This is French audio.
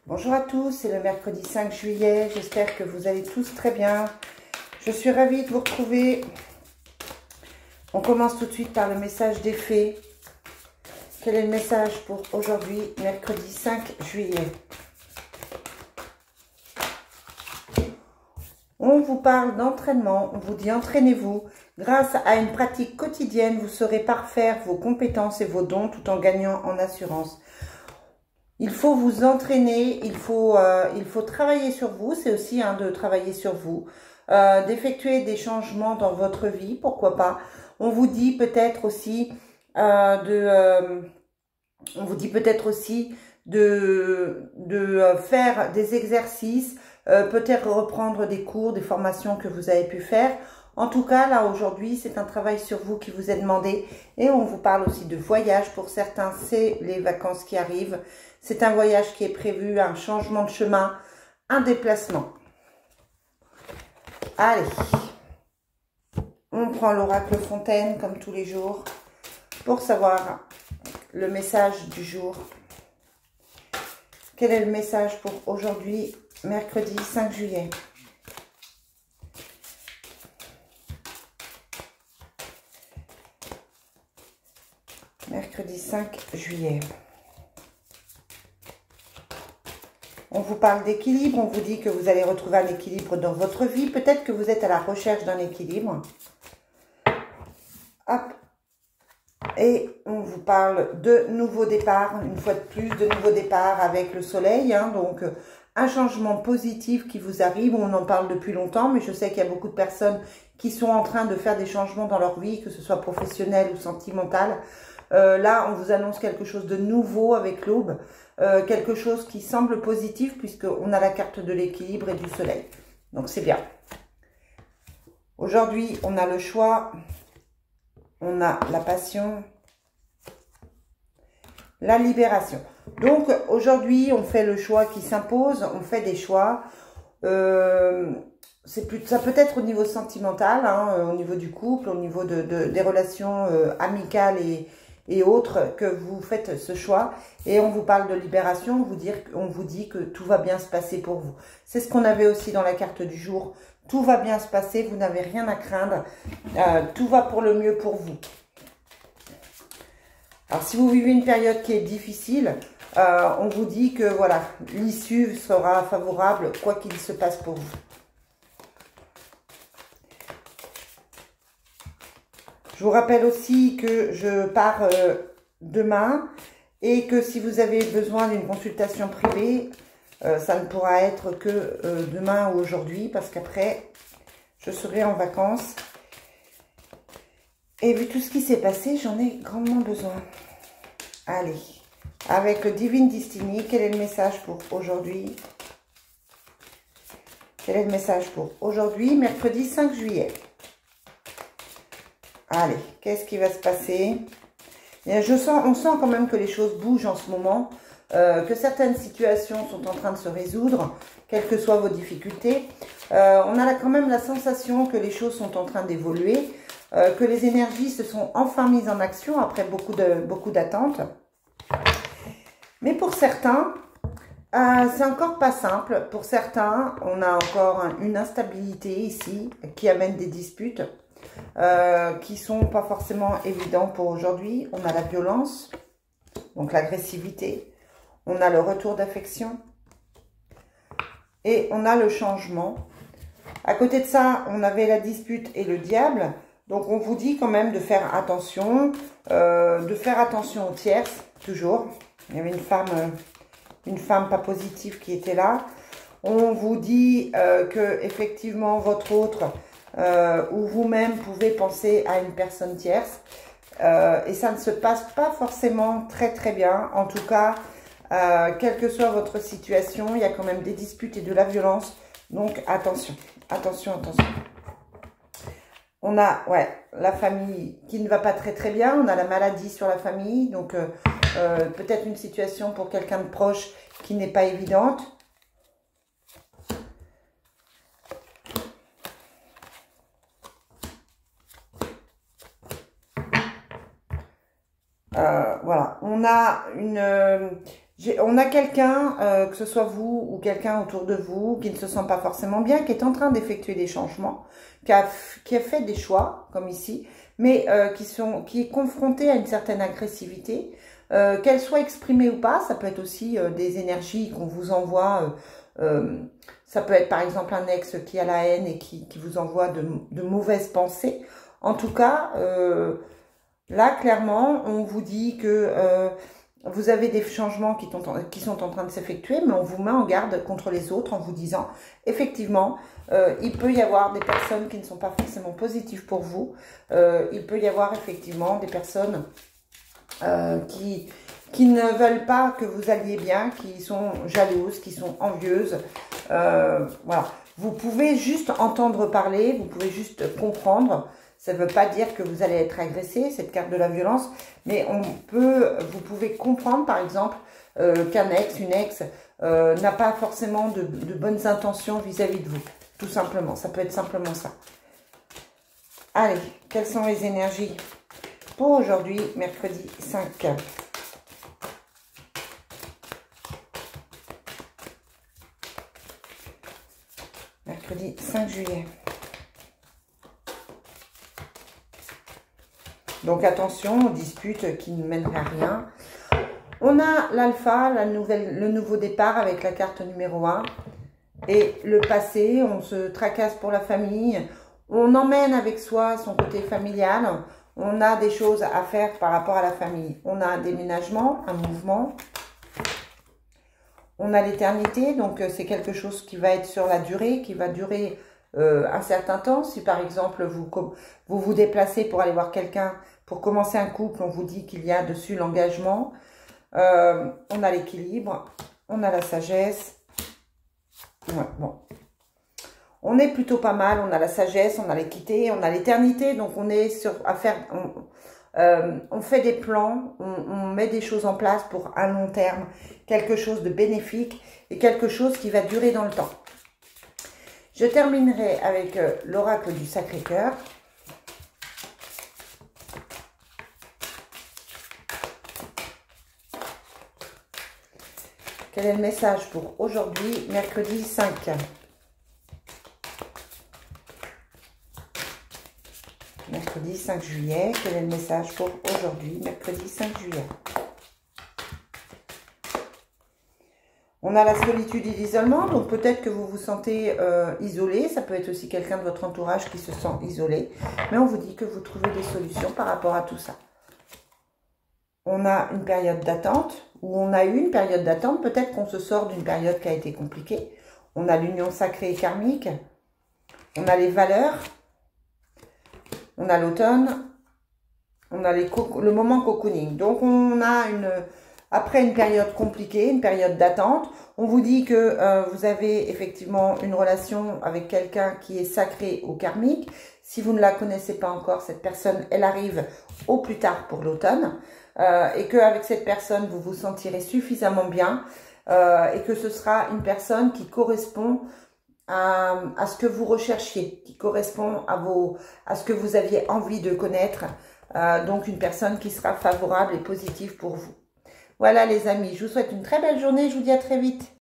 Bonjour à tous, c'est le mercredi 5 juillet, j'espère que vous allez tous très bien. Je suis ravie de vous retrouver. On commence tout de suite par le message des fées. Quel est le message pour aujourd'hui, mercredi 5 juillet? On vous parle d'entraînement, on vous dit entraînez-vous. Grâce à une pratique quotidienne, vous saurez parfaire vos compétences et vos dons tout en gagnant en assurance. Il faut vous entraîner, il faut travailler sur vous, c'est aussi de travailler sur vous, d'effectuer des changements dans votre vie, pourquoi pas. On vous dit peut-être aussi de faire des exercices, peut-être reprendre des cours, des formations que vous avez pu faire. En tout cas, là, aujourd'hui, c'est un travail sur vous qui vous est demandé. Et on vous parle aussi de voyage. Pour certains, c'est les vacances qui arrivent. C'est un voyage qui est prévu, un changement de chemin, un déplacement. Allez, on prend l'oracle Fontaine, comme tous les jours, pour savoir le message du jour. Quel est le message pour aujourd'hui, mercredi 5 juillet? Mercredi 5 juillet. On vous parle d'équilibre, on vous dit que vous allez retrouver un équilibre dans votre vie. Peut-être que vous êtes à la recherche d'un équilibre. Hop. Et on vous parle de nouveaux départs, une fois de plus, de nouveaux départs avec le soleil. Donc, un changement positif qui vous arrive. On en parle depuis longtemps, mais je sais qu'il y a beaucoup de personnes qui sont en train de faire des changements dans leur vie, que ce soit professionnel ou sentimental. Là, on vous annonce quelque chose de nouveau avec l'aube, quelque chose qui semble positif puisqu'on a la carte de l'équilibre et du soleil. Donc, c'est bien. Aujourd'hui, on a le choix, on a la passion, la libération. Donc, aujourd'hui, on fait le choix qui s'impose, on fait des choix. Ça peut être au niveau sentimental, au niveau du couple, au niveau des relations amicales et autres, que vous faites ce choix. Et on vous parle de libération, on vous dit que tout va bien se passer pour vous. C'est ce qu'on avait aussi dans la carte du jour. Tout va bien se passer, vous n'avez rien à craindre. Tout va pour le mieux pour vous. Alors, si vous vivez une période qui est difficile, on vous dit que voilà, l'issue sera favorable, quoi qu'il se passe pour vous. Je vous rappelle aussi que je pars demain et que si vous avez besoin d'une consultation privée, ça ne pourra être que demain ou aujourd'hui parce qu'après, je serai en vacances. Et vu tout ce qui s'est passé, j'en ai grandement besoin. Allez, avec Divine Destiny, quel est le message pour aujourd'hui? Quel est le message pour aujourd'hui, mercredi 5 juillet? Allez, qu'est-ce qui va se passer? Et on sent quand même que les choses bougent en ce moment, que certaines situations sont en train de se résoudre, quelles que soient vos difficultés. On a quand même la sensation que les choses sont en train d'évoluer, que les énergies se sont enfin mises en action après beaucoup d'attentes. Mais pour certains, c'est encore pas simple. Pour certains, on a encore une instabilité ici qui amène des disputes. Qui sont pas forcément évidents pour aujourd'hui. On a la violence, donc l'agressivité, on a le retour d'affection et on a le changement. À côté de ça, on avait la dispute et le diable, donc on vous dit quand même de faire attention aux tierces, toujours. Il y avait une femme pas positive qui était là. On vous dit que effectivement votre autre ou vous-même pouvez penser à une personne tierce et ça ne se passe pas forcément très très bien. En tout cas, quelle que soit votre situation, il y a quand même des disputes et de la violence. Donc attention, attention, attention. On a la famille qui ne va pas très très bien. On a la maladie sur la famille. Donc peut-être une situation pour quelqu'un de proche qui n'est pas évidente. Voilà, on a On a quelqu'un, que ce soit vous ou quelqu'un autour de vous, qui ne se sent pas forcément bien, qui est en train d'effectuer des changements, qui a fait des choix, comme ici, mais qui est confronté à une certaine agressivité, qu'elle soit exprimée ou pas. Ça peut être aussi des énergies qu'on vous envoie. Ça peut être par exemple un ex qui a la haine et qui vous envoie de mauvaises pensées. En tout cas, là, clairement, on vous dit que vous avez des changements qui sont en train de s'effectuer, mais on vous met en garde contre les autres en vous disant, effectivement, il peut y avoir des personnes qui ne sont pas forcément positives pour vous. Il peut y avoir effectivement des personnes qui ne veulent pas que vous alliez bien, qui sont jalouses, qui sont envieuses. Voilà. Vous pouvez juste entendre parler, vous pouvez juste comprendre. Ça ne veut pas dire que vous allez être agressé, cette carte de la violence, mais vous pouvez comprendre par exemple qu'un ex, une ex n'a pas forcément de bonnes intentions vis-à-vis de vous, tout simplement. Ça peut être simplement ça. Allez, quelles sont les énergies pour aujourd'hui, mercredi 5 ? Mercredi 5 juillet. Donc attention aux disputes qui ne mèneraient à rien. On a l'alpha, le nouveau départ avec la carte numéro 1. Et le passé, on se tracasse pour la famille. On emmène avec soi son côté familial. On a des choses à faire par rapport à la famille. On a un déménagement, un mouvement. On a l'éternité, donc c'est quelque chose qui va être sur la durée, qui va durer un certain temps. Si par exemple vous déplacez pour aller voir quelqu'un, pour commencer un couple, on vous dit qu'il y a dessus l'engagement. On a l'équilibre, on a la sagesse. Ouais, bon. On est plutôt pas mal, on a la sagesse, on a l'équité, on a l'éternité, donc on est on fait des plans, on met des choses en place pour un long terme, quelque chose de bénéfique et quelque chose qui va durer dans le temps. Je terminerai avec l'oracle du Sacré-Cœur. Quel est le message pour aujourd'hui, mercredi 5 ? Mercredi 5 juillet, quel est le message pour aujourd'hui, mercredi 5 juillet? On a la solitude et l'isolement, donc peut-être que vous vous sentez isolé, ça peut être aussi quelqu'un de votre entourage qui se sent isolé, mais on vous dit que vous trouvez des solutions par rapport à tout ça. On a une période d'attente, ou on a eu une période d'attente, peut-être qu'on se sort d'une période qui a été compliquée. On a l'union sacrée et karmique, on a les valeurs, on a l'automne, on a le moment cocooning. Donc on a après une période compliquée, une période d'attente, on vous dit que vous avez effectivement une relation avec quelqu'un qui est sacré ou karmique. Si vous ne la connaissez pas encore, cette personne, elle arrive au plus tard pour l'automne. Et qu'avec cette personne, vous vous sentirez suffisamment bien et que ce sera une personne qui correspond à ce que vous recherchiez, qui correspond à ce que vous aviez envie de connaître. Donc une personne qui sera favorable et positive pour vous. Voilà les amis, je vous souhaite une très belle journée, je vous dis à très vite.